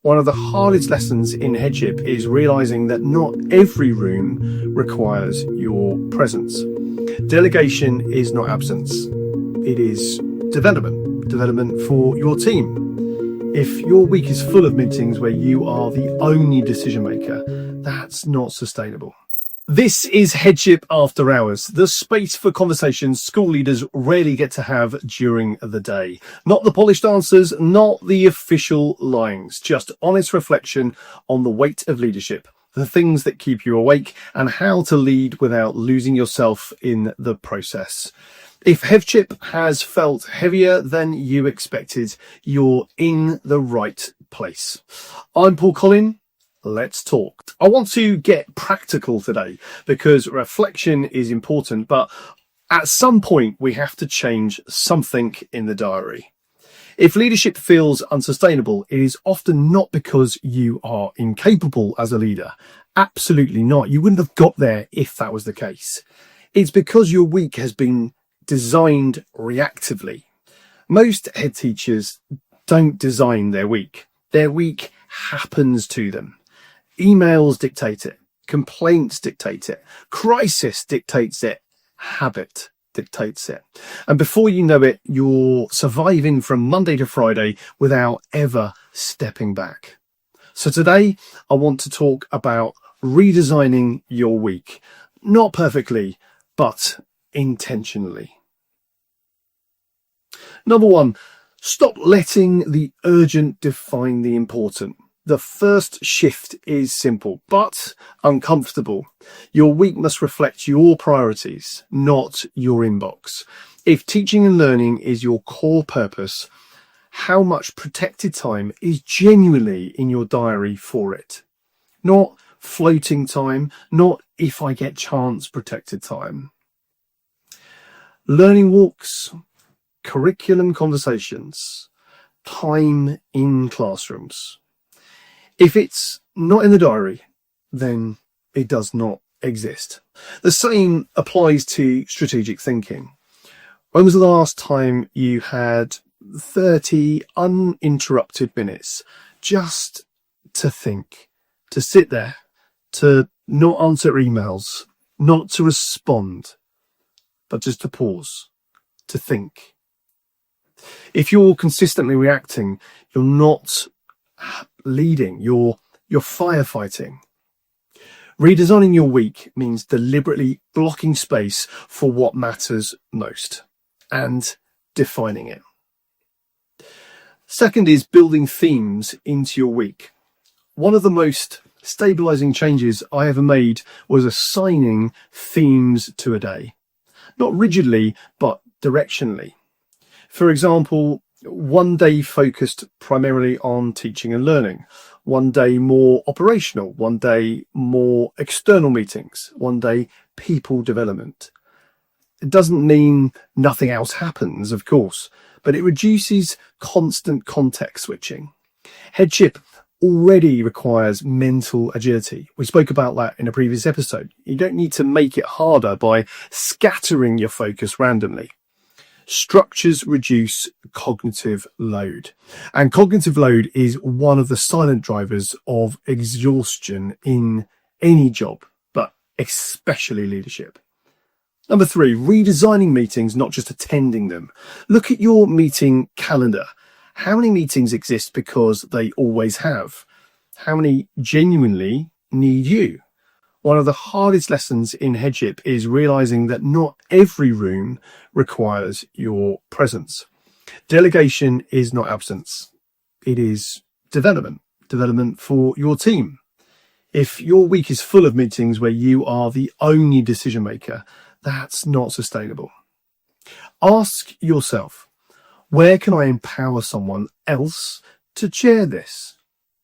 One of the hardest lessons in Headship is realizing that not every room requires your presence. Delegation is not absence. It is development for your team. If your week is full of meetings where you are the only decision maker, that's not sustainable. This is Headship After Hours, the space for conversations school leaders rarely get to have during the day. Not the polished answers, not the official lines, just honest reflection on the weight of leadership, the things that keep you awake, and how to lead without losing yourself in the process. If Headship has felt heavier than you expected, you're in the right place. I'm Paul Collin. Let's talk. I want to get practical today because reflection is important, but at some point we have to change something in the diary. If leadership feels unsustainable, it is often not because you are incapable as a leader. Absolutely not. You wouldn't have got there if that was the case. It's because your week has been designed reactively. Most head teachers don't design their week. Their week happens to them. Emails dictate it, complaints dictate it, crisis dictates it, habit dictates it. And before you know it, you're surviving from Monday to Friday without ever stepping back. So today I want to talk about redesigning your week, not perfectly, but intentionally. Number one, stop letting the urgent define the important. The first shift is simple, but uncomfortable. Your week must reflect your priorities, not your inbox. If teaching and learning is your core purpose, how much protected time is genuinely in your diary for it? Not floating time, not if I get chance protected time. Learning walks, curriculum conversations, time in classrooms. If it's not in the diary, then it does not exist. The same applies to strategic thinking. When was the last time you had 30 uninterrupted minutes just to think, to sit there, to not answer emails, not to respond, but just to pause, to think? If you're consistently reacting, you're not leading, you're firefighting. Redesigning your week means deliberately blocking space for what matters most and defining it. Second is building themes into your week. One of the most stabilizing changes I ever made was assigning themes to a day, not rigidly, but directionally. For example, one day focused primarily on teaching and learning, one day more operational, one day more external meetings, one day people development. It doesn't mean nothing else happens, of course, but it reduces constant context switching. Headship already requires mental agility. We spoke about that in a previous episode. You don't need to make it harder by scattering your focus randomly. Structures reduce cognitive load, and cognitive load is one of the silent drivers of exhaustion in any job, but especially leadership. Number three, redesigning meetings, not just attending them. Look at your meeting calendar. How many meetings exist because they always have? How many genuinely need you? One of the hardest lessons in Headship is realizing that not every room requires your presence. Delegation is not absence. It is development for your team. If your week is full of meetings where you are the only decision maker, that's not sustainable. Ask yourself, where can I empower someone else to chair this?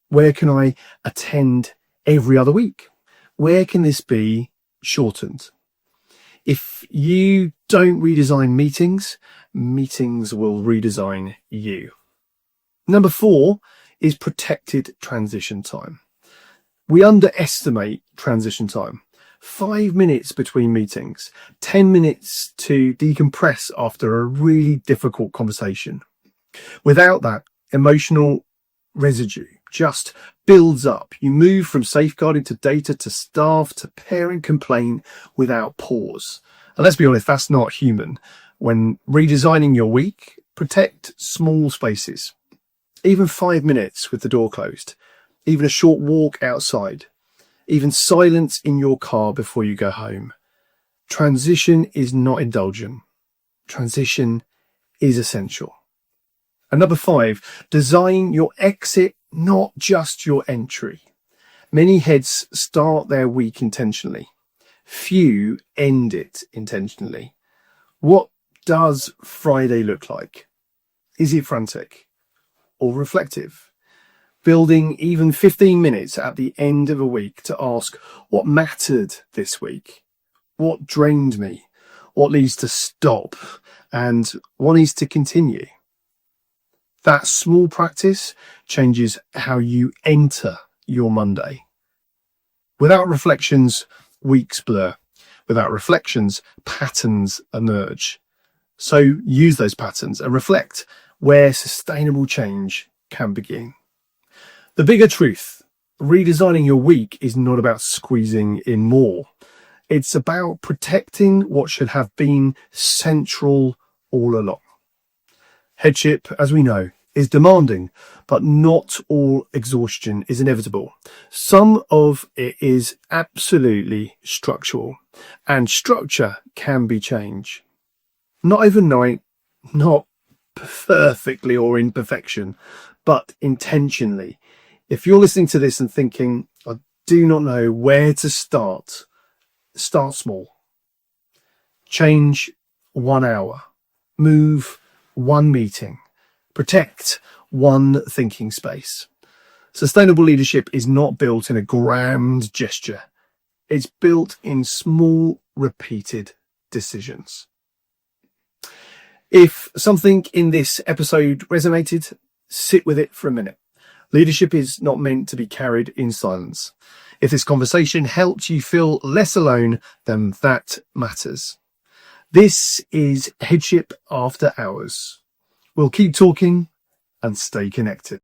Where can I attend every other week? Where can this be shortened? If you don't redesign meetings, meetings will redesign you. Number four is protected transition time. We underestimate transition time. 5 minutes between meetings, 10 minutes to decompress after a really difficult conversation. Without that emotional residue, just builds up. You move from safeguarding to data to staff to parent complaint without pause. And let's be honest, that's not human. When redesigning your week, protect small spaces. Even 5 minutes with the door closed. Even a short walk outside. Even silence in your car before you go home. Transition is not indulgent. Transition is essential. And number 5, design your exit, not just your entry. Many heads start their week intentionally. Few end it intentionally. What does Friday look like? Is it frantic or reflective? Building even 15 minutes at the end of a week to ask what mattered this week, what drained me, what needs to stop, and what needs to continue. That small practice changes how you enter your Monday. Without reflections, weeks blur. Without reflections, patterns emerge. So use those patterns and reflect where sustainable change can begin. The bigger truth, redesigning your week is not about squeezing in more. It's about protecting what should have been central all along. Headship, as we know, is demanding, but not all exhaustion is inevitable. Some of it is absolutely structural, and structure can be changed. Not overnight, not perfectly or in perfection, but intentionally. If you're listening to this and thinking, I do not know where to start small. Change 1 hour. Move 1 meeting. Protect 1 thinking space. Sustainable leadership is not built in a grand gesture. It's built in small, repeated decisions. If something in this episode resonated, sit with it for a minute. Leadership is not meant to be carried in silence. If this conversation helped you feel less alone, then that matters. This is Headship After Hours. We'll keep talking and stay connected.